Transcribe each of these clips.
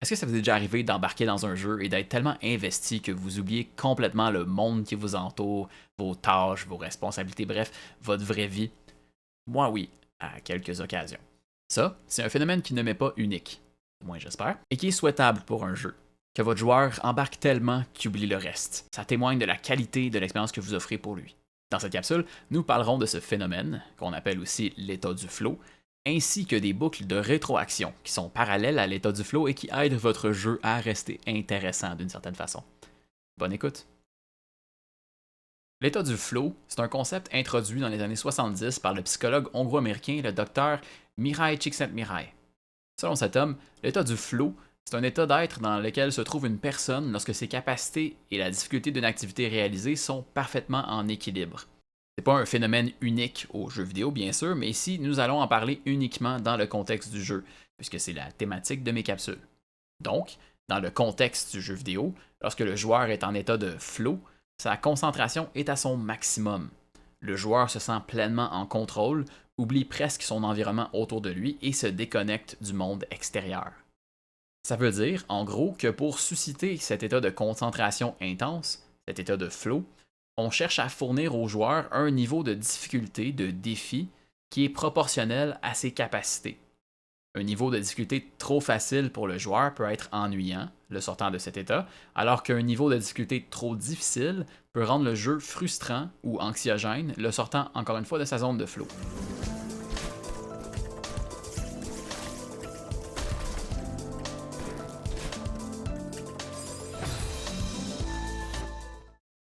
Est-ce que ça vous est déjà arrivé d'embarquer dans un jeu et d'être tellement investi que vous oubliez complètement le monde qui vous entoure, vos tâches, vos responsabilités, bref, votre vraie vie? Moi oui, à quelques occasions. Ça, c'est un phénomène qui ne m'est pas unique, du moins j'espère, et qui est souhaitable pour un jeu. Que votre joueur embarque tellement qu'il oublie le reste. Ça témoigne de la qualité de l'expérience que vous offrez pour lui. Dans cette capsule, nous parlerons de ce phénomène, qu'on appelle aussi l'état du flow, ainsi que des boucles de rétroaction qui sont parallèles à l'état du flow et qui aident votre jeu à rester intéressant d'une certaine façon. Bonne écoute! L'état du flow, c'est un concept introduit dans les années 70 par le psychologue hongrois-américain le docteur Mihaly Csikszentmihalyi. Selon cet homme, l'état du flow, c'est un état d'être dans lequel se trouve une personne lorsque ses capacités et la difficulté d'une activité réalisée sont parfaitement en équilibre. C'est pas un phénomène unique aux jeux vidéo, bien sûr, mais ici, nous allons en parler uniquement dans le contexte du jeu, puisque c'est la thématique de mes capsules. Donc, dans le contexte du jeu vidéo, lorsque le joueur est en état de flow, sa concentration est à son maximum. Le joueur se sent pleinement en contrôle, oublie presque son environnement autour de lui et se déconnecte du monde extérieur. Ça veut dire, en gros, que pour susciter cet état de concentration intense, cet état de flow, on cherche à fournir aux joueurs un niveau de difficulté, de défi, qui est proportionnel à ses capacités. Un niveau de difficulté trop facile pour le joueur peut être ennuyant, le sortant de cet état, alors qu'un niveau de difficulté trop difficile peut rendre le jeu frustrant ou anxiogène, le sortant encore une fois de sa zone de flow.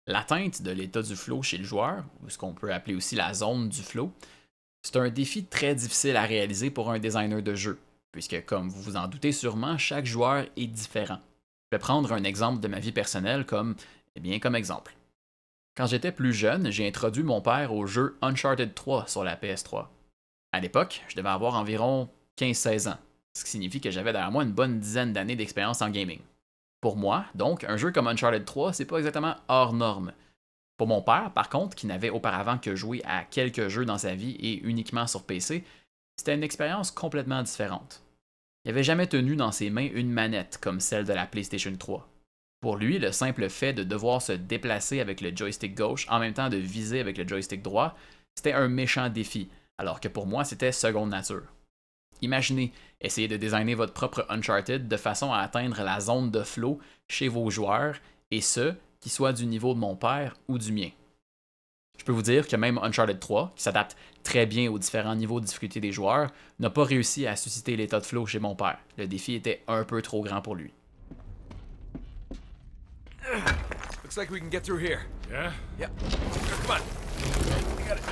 L'atteinte de l'état du flow chez le joueur, ou ce qu'on peut appeler aussi la zone du flow, c'est un défi très difficile à réaliser pour un designer de jeu, puisque comme vous vous en doutez sûrement, chaque joueur est différent. Je vais prendre un exemple de ma vie personnelle comme exemple. Quand j'étais plus jeune, j'ai introduit mon père au jeu Uncharted 3 sur la PS3. À l'époque, je devais avoir environ 15-16 ans, ce qui signifie que j'avais derrière moi une bonne dizaine d'années d'expérience en gaming. Pour moi, donc, un jeu comme Uncharted 3, c'est pas exactement hors norme. Pour mon père, par contre, qui n'avait auparavant que joué à quelques jeux dans sa vie et uniquement sur PC, c'était une expérience complètement différente. Il n'avait jamais tenu dans ses mains une manette comme celle de la PlayStation 3. Pour lui, le simple fait de devoir se déplacer avec le joystick gauche en même temps de viser avec le joystick droit, c'était un méchant défi, alors que pour moi, c'était seconde nature. Imaginez, essayez de designer votre propre Uncharted de façon à atteindre la zone de flow chez vos joueurs, et ce, qu'il soit du niveau de mon père ou du mien. Je peux vous dire que même Uncharted 3, qui s'adapte très bien aux différents niveaux de difficulté des joueurs, n'a pas réussi à susciter l'état de flow chez mon père. Le défi était un peu trop grand pour lui. Looks like we can get through here. Yeah? Yeah. Come on. You got it.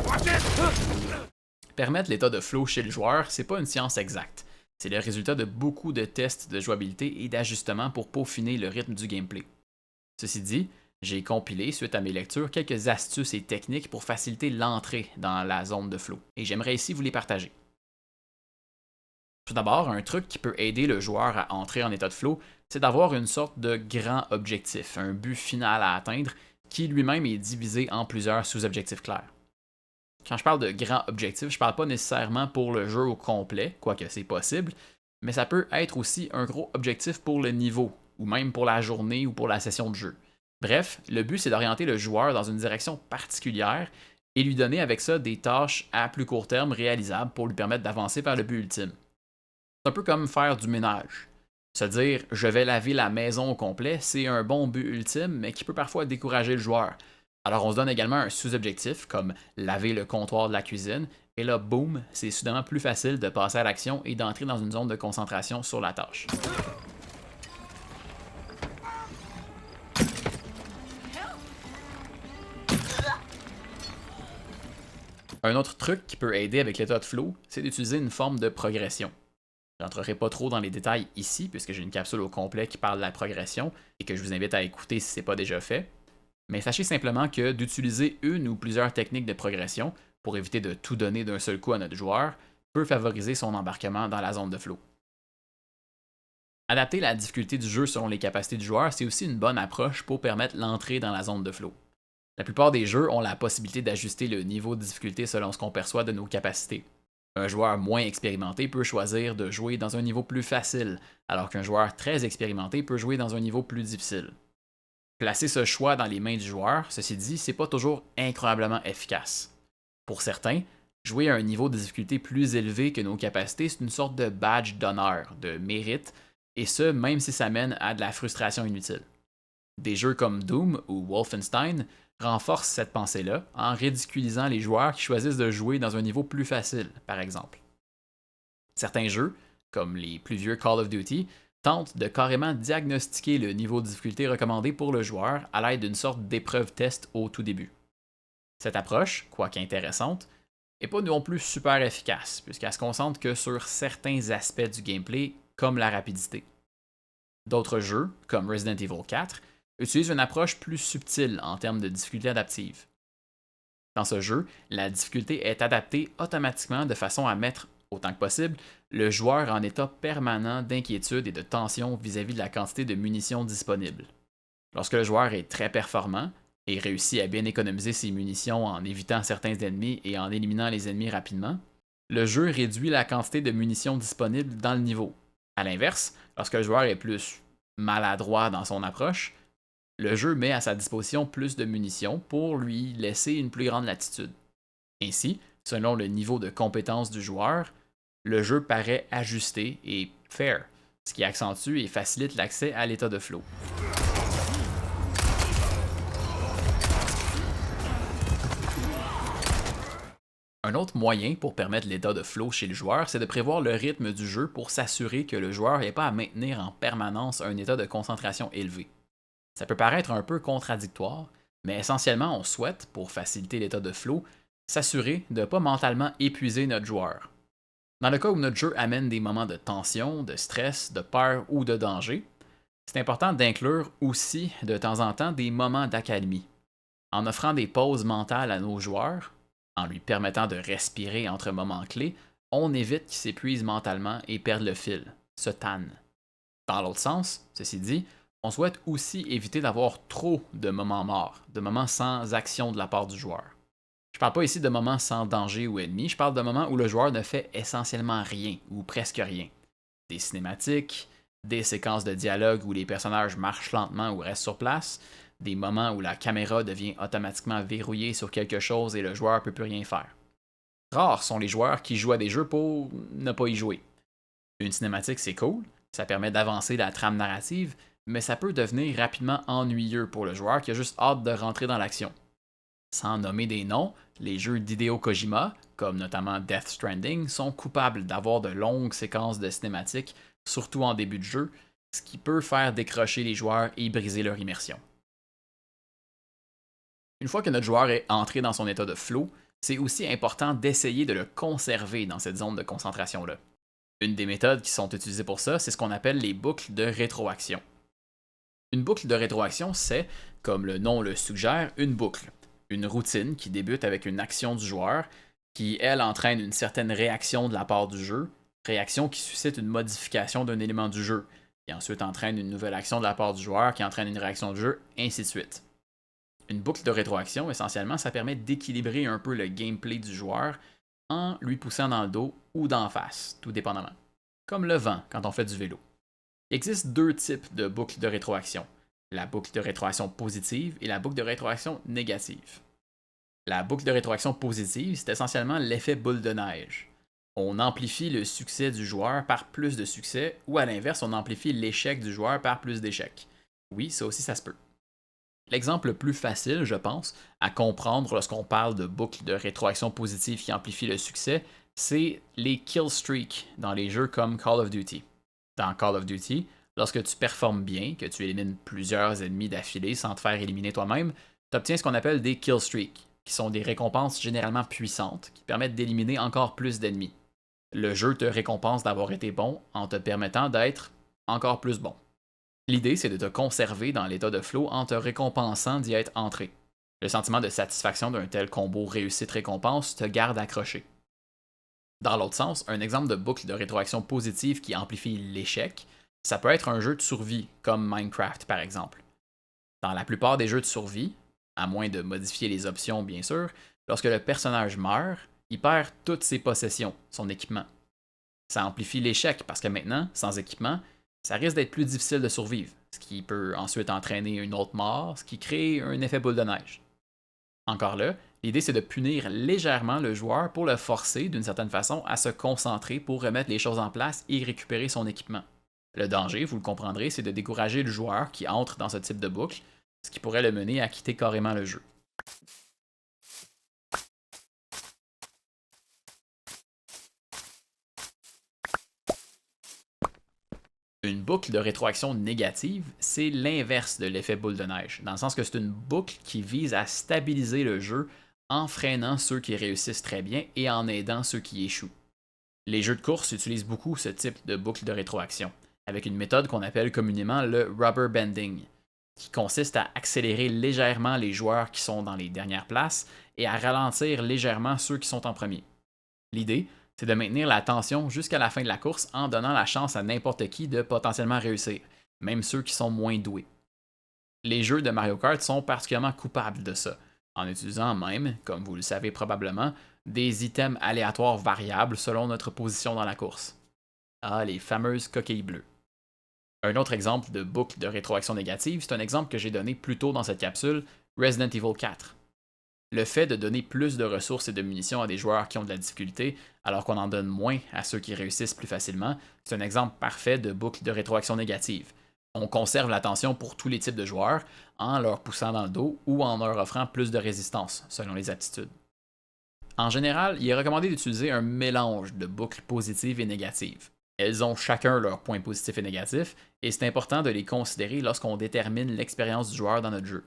Watch it! Permettre l'état de flow chez le joueur, c'est pas une science exacte. C'est le résultat de beaucoup de tests de jouabilité et d'ajustements pour peaufiner le rythme du gameplay. Ceci dit, j'ai compilé, suite à mes lectures, quelques astuces et techniques pour faciliter l'entrée dans la zone de flow, et j'aimerais ici vous les partager. Tout d'abord, un truc qui peut aider le joueur à entrer en état de flow, c'est d'avoir une sorte de grand objectif, un but final à atteindre, qui lui-même est divisé en plusieurs sous-objectifs clairs. Quand je parle de grand objectif, je parle pas nécessairement pour le jeu au complet, quoique c'est possible, mais ça peut être aussi un gros objectif pour le niveau, ou même pour la journée ou pour la session de jeu. Bref, le but c'est d'orienter le joueur dans une direction particulière et lui donner avec ça des tâches à plus court terme réalisables pour lui permettre d'avancer vers le but ultime. C'est un peu comme faire du ménage. Se dire je vais laver la maison au complet, c'est un bon but ultime, mais qui peut parfois décourager le joueur. Alors on se donne également un sous-objectif, comme laver le comptoir de la cuisine, et là, boum, c'est soudainement plus facile de passer à l'action et d'entrer dans une zone de concentration sur la tâche. Un autre truc qui peut aider avec l'état de flow, c'est d'utiliser une forme de progression. Je n'entrerai pas trop dans les détails ici, puisque j'ai une capsule au complet qui parle de la progression et que je vous invite à écouter si ce n'est pas déjà fait. Mais sachez simplement que d'utiliser une ou plusieurs techniques de progression pour éviter de tout donner d'un seul coup à notre joueur peut favoriser son embarquement dans la zone de flow. Adapter la difficulté du jeu selon les capacités du joueur, c'est aussi une bonne approche pour permettre l'entrée dans la zone de flow. La plupart des jeux ont la possibilité d'ajuster le niveau de difficulté selon ce qu'on perçoit de nos capacités. Un joueur moins expérimenté peut choisir de jouer dans un niveau plus facile, alors qu'un joueur très expérimenté peut jouer dans un niveau plus difficile. Placer ce choix dans les mains du joueur, ceci dit, c'est pas toujours incroyablement efficace. Pour certains, jouer à un niveau de difficulté plus élevé que nos capacités, c'est une sorte de badge d'honneur, de mérite, et ce, même si ça mène à de la frustration inutile. Des jeux comme Doom ou Wolfenstein renforcent cette pensée-là en ridiculisant les joueurs qui choisissent de jouer dans un niveau plus facile, par exemple. Certains jeux, comme les plus vieux Call of Duty, tentent de carrément diagnostiquer le niveau de difficulté recommandé pour le joueur à l'aide d'une sorte d'épreuve test au tout début. Cette approche, quoique intéressante, n'est pas non plus super efficace, puisqu'elle se concentre que sur certains aspects du gameplay, comme la rapidité. D'autres jeux, comme Resident Evil 4, utilisent une approche plus subtile en termes de difficulté adaptive. Dans ce jeu, la difficulté est adaptée automatiquement de façon à mettre, autant que possible, le joueur en état permanent d'inquiétude et de tension vis-à-vis de la quantité de munitions disponibles. Lorsque le joueur est très performant et réussit à bien économiser ses munitions en évitant certains ennemis et en éliminant les ennemis rapidement, le jeu réduit la quantité de munitions disponibles dans le niveau. A l'inverse, lorsque le joueur est plus maladroit dans son approche, le jeu met à sa disposition plus de munitions pour lui laisser une plus grande latitude. Ainsi, selon le niveau de compétence du joueur, le jeu paraît ajusté et fair, ce qui accentue et facilite l'accès à l'état de flow. Un autre moyen pour permettre l'état de flow chez le joueur, c'est de prévoir le rythme du jeu pour s'assurer que le joueur n'ait pas à maintenir en permanence un état de concentration élevé. Ça peut paraître un peu contradictoire, mais essentiellement on souhaite, pour faciliter l'état de flow, s'assurer de ne pas mentalement épuiser notre joueur. Dans le cas où notre jeu amène des moments de tension, de stress, de peur ou de danger, c'est important d'inclure aussi de temps en temps des moments d'accalmie. En offrant des pauses mentales à nos joueurs, en lui permettant de respirer entre moments clés, on évite qu'il s'épuise mentalement et perde le fil, se tanne. Dans l'autre sens, ceci dit, on souhaite aussi éviter d'avoir trop de moments morts, de moments sans action de la part du joueur. Je parle pas ici de moments sans danger ou ennemi, je parle de moments où le joueur ne fait essentiellement rien ou presque rien. Des cinématiques, des séquences de dialogue où les personnages marchent lentement ou restent sur place, des moments où la caméra devient automatiquement verrouillée sur quelque chose et le joueur ne peut plus rien faire. Rares sont les joueurs qui jouent à des jeux pour ne pas y jouer. Une cinématique, c'est cool, ça permet d'avancer la trame narrative, mais ça peut devenir rapidement ennuyeux pour le joueur qui a juste hâte de rentrer dans l'action. Sans nommer des noms, les jeux d'Hideo Kojima, comme notamment Death Stranding, sont coupables d'avoir de longues séquences de cinématiques, surtout en début de jeu, ce qui peut faire décrocher les joueurs et briser leur immersion. Une fois que notre joueur est entré dans son état de flow, c'est aussi important d'essayer de le conserver dans cette zone de concentration-là. Une des méthodes qui sont utilisées pour ça, c'est ce qu'on appelle les boucles de rétroaction. Une boucle de rétroaction, c'est, comme le nom le suggère, une boucle, une routine qui débute avec une action du joueur, qui, elle, entraîne une certaine réaction de la part du jeu, réaction qui suscite une modification d'un élément du jeu, qui ensuite entraîne une nouvelle action de la part du joueur, qui entraîne une réaction du jeu, ainsi de suite. Une boucle de rétroaction, essentiellement, ça permet d'équilibrer un peu le gameplay du joueur en lui poussant dans le dos ou d'en face, tout dépendamment. Comme le vent quand on fait du vélo. Il existe deux types de boucles de rétroaction. La boucle de rétroaction positive et la boucle de rétroaction négative. La boucle de rétroaction positive, c'est essentiellement l'effet boule de neige. On amplifie le succès du joueur par plus de succès, ou à l'inverse, on amplifie l'échec du joueur par plus d'échecs. Oui, ça aussi, ça se peut. L'exemple le plus facile, je pense, à comprendre lorsqu'on parle de boucle de rétroaction positive qui amplifie le succès, c'est les kill streaks dans les jeux comme Call of Duty. Dans Call of Duty, lorsque tu performes bien, que tu élimines plusieurs ennemis d'affilée sans te faire éliminer toi-même, tu obtiens ce qu'on appelle des kill streaks, qui sont des récompenses généralement puissantes qui permettent d'éliminer encore plus d'ennemis. Le jeu te récompense d'avoir été bon en te permettant d'être encore plus bon. L'idée, c'est de te conserver dans l'état de flow en te récompensant d'y être entré. Le sentiment de satisfaction d'un tel combo réussite-récompense te garde accroché. Dans l'autre sens, un exemple de boucle de rétroaction positive qui amplifie l'échec, ça peut être un jeu de survie, comme Minecraft par exemple. Dans la plupart des jeux de survie, à moins de modifier les options bien sûr, lorsque le personnage meurt, il perd toutes ses possessions, son équipement. Ça amplifie l'échec parce que maintenant, sans équipement, ça risque d'être plus difficile de survivre, ce qui peut ensuite entraîner une autre mort, ce qui crée un effet boule de neige. Encore là, l'idée c'est de punir légèrement le joueur pour le forcer, d'une certaine façon, à se concentrer pour remettre les choses en place et récupérer son équipement. Le danger, vous le comprendrez, c'est de décourager le joueur qui entre dans ce type de boucle, ce qui pourrait le mener à quitter carrément le jeu. Une boucle de rétroaction négative, c'est l'inverse de l'effet boule de neige, dans le sens que c'est une boucle qui vise à stabiliser le jeu en freinant ceux qui réussissent très bien et en aidant ceux qui échouent. Les jeux de course utilisent beaucoup ce type de boucle de rétroaction, avec une méthode qu'on appelle communément le rubber banding, qui consiste à accélérer légèrement les joueurs qui sont dans les dernières places et à ralentir légèrement ceux qui sont en premier. L'idée, c'est de maintenir la tension jusqu'à la fin de la course en donnant la chance à n'importe qui de potentiellement réussir, même ceux qui sont moins doués. Les jeux de Mario Kart sont particulièrement coupables de ça, en utilisant même, comme vous le savez probablement, des items aléatoires variables selon notre position dans la course. Ah, les fameuses coquilles bleues. Un autre exemple de boucle de rétroaction négative, c'est un exemple que j'ai donné plus tôt dans cette capsule, Resident Evil 4. Le fait de donner plus de ressources et de munitions à des joueurs qui ont de la difficulté, alors qu'on en donne moins à ceux qui réussissent plus facilement, c'est un exemple parfait de boucle de rétroaction négative. On conserve l'attention pour tous les types de joueurs en leur poussant dans le dos ou en leur offrant plus de résistance, selon les aptitudes. En général, il est recommandé d'utiliser un mélange de boucles positives et négatives. Elles ont chacun leurs points positifs et négatifs, et c'est important de les considérer lorsqu'on détermine l'expérience du joueur dans notre jeu.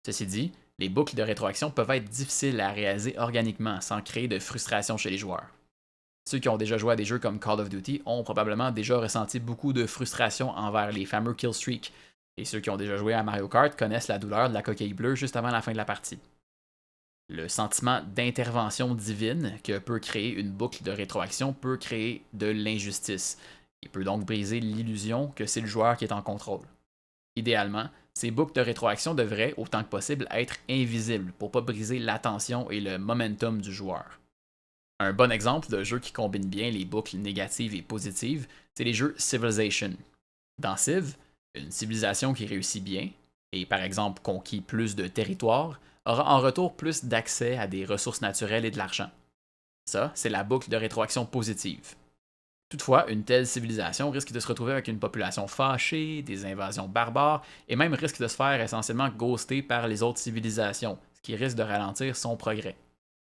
Ceci dit, les boucles de rétroaction peuvent être difficiles à réaliser organiquement sans créer de frustration chez les joueurs. Ceux qui ont déjà joué à des jeux comme Call of Duty ont probablement déjà ressenti beaucoup de frustration envers les fameux killstreaks, et ceux qui ont déjà joué à Mario Kart connaissent la douleur de la coquille bleue juste avant la fin de la partie. Le sentiment d'intervention divine que peut créer une boucle de rétroaction peut créer de l'injustice. Il peut donc briser l'illusion que c'est le joueur qui est en contrôle. Idéalement, ces boucles de rétroaction devraient, autant que possible, être invisibles pour ne pas briser l'attention et le momentum du joueur. Un bon exemple de jeu qui combine bien les boucles négatives et positives, c'est les jeux Civilization. Dans Civ, une civilisation qui réussit bien, et par exemple conquis plus de territoire, aura en retour plus d'accès à des ressources naturelles et de l'argent. Ça, c'est la boucle de rétroaction positive. Toutefois, une telle civilisation risque de se retrouver avec une population fâchée, des invasions barbares, et même risque de se faire essentiellement ghoster par les autres civilisations, ce qui risque de ralentir son progrès.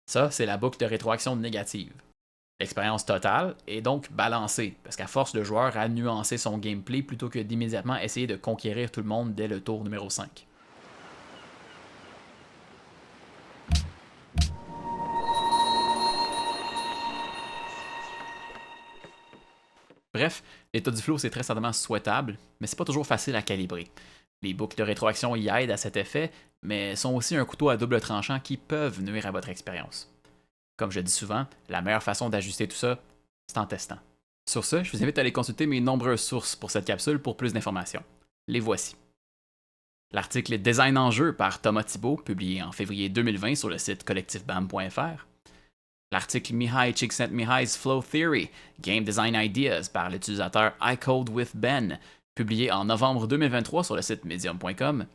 Ça, c'est la boucle de rétroaction négative. L'expérience totale est donc balancée, parce qu'à force le joueur à nuancer son gameplay plutôt que d'immédiatement essayer de conquérir tout le monde dès le tour numéro 5. Bref, l'état du flow c'est très certainement souhaitable, mais c'est pas toujours facile à calibrer. Les boucles de rétroaction y aident à cet effet, mais sont aussi un couteau à double tranchant qui peuvent nuire à votre expérience. Comme je dis souvent, la meilleure façon d'ajuster tout ça, c'est en testant. Sur ce, je vous invite à aller consulter mes nombreuses sources pour cette capsule pour plus d'informations. Les voici. L'article Design en jeu par Thomas Thibault, publié en février 2020 sur le site collectifbam.fr. L'article Mihai Csikszentmihalyi's Flow Theory, Game Design Ideas par l'utilisateur iCodeWithBen, publié en novembre 2023 sur le site medium.com.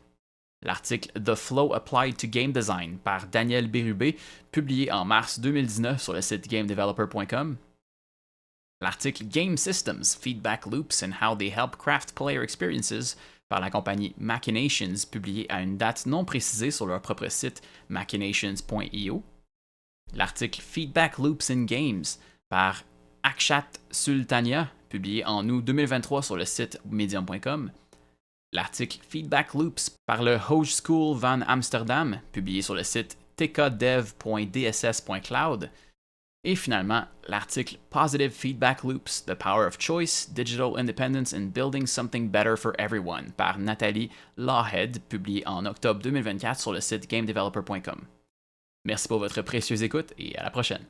L'article The Flow Applied to Game Design par Daniel Bérubé, publié en mars 2019 sur le site gamedeveloper.com. L'article Game Systems, Feedback Loops and How They Help Craft Player Experiences par la compagnie Machinations, publié à une date non précisée sur leur propre site machinations.io. L'article Feedback Loops in Games par Akshat Sultania, publié en août 2023 sur le site medium.com. L'article Feedback Loops par le Hogeschool van Amsterdam, publié sur le site tkdev.dss.cloud. Et finalement, l'article Positive Feedback Loops, The Power of Choice, Digital Independence and Building Something Better for Everyone par Nathalie Lawhead, publié en octobre 2024 sur le site gamedeveloper.com. Merci pour votre précieuse écoute et à la prochaine.